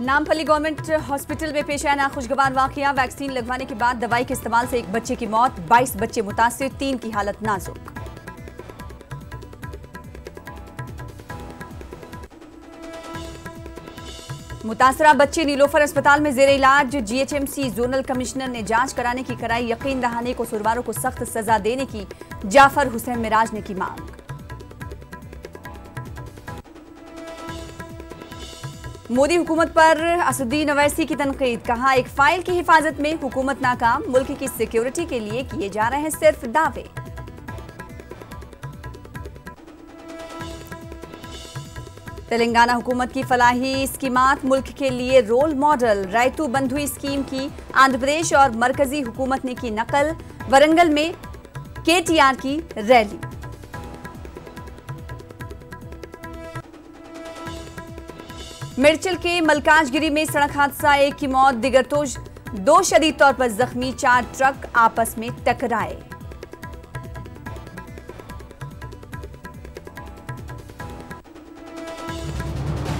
Nampally government hospital में पेश आया नाखुशगवार वाकया। वैक्सीन लगवाने के बाद दवाई के इस्तेमाल से एक बच्चे की मौत, 22 बच्चे मुतासिर, 3 की हालत नाजुक। मुतासरा बच्ची नीलोफर अस्पताल में जेर इलाज। जीएचएमसी जोनल कमिश्नर ने जांच कराने की कराई यकीन दहाने को सुरवारों को सख्त सजा देने की जाफर हुसैन मिराज ने की मांग। मोदी हुकूमत पर असदुद्दीन अवैसी की तनकीद, कहा एक फाइल की हिफाजत में हुकूमत नाकाम, मुल्क की सिक्योरिटी के लिए किए जा रहे हैं सिर्फ दावे। तेलंगाना हुकूमत की फलाही स्कीमात मुल्क के लिए रोल मॉडल। रैतु बंधु स्कीम की आंध्र प्रदेश और मरकजी हुकूमत ने की नकल। वरंगल में केटीआर की रैली। मिर्चल के मलकाजगिरी में सड़क हादसा, एक की मौत, दिगर 2 शदीद तौर पर जख्मी। 4 ट्रक आपस में टकराए।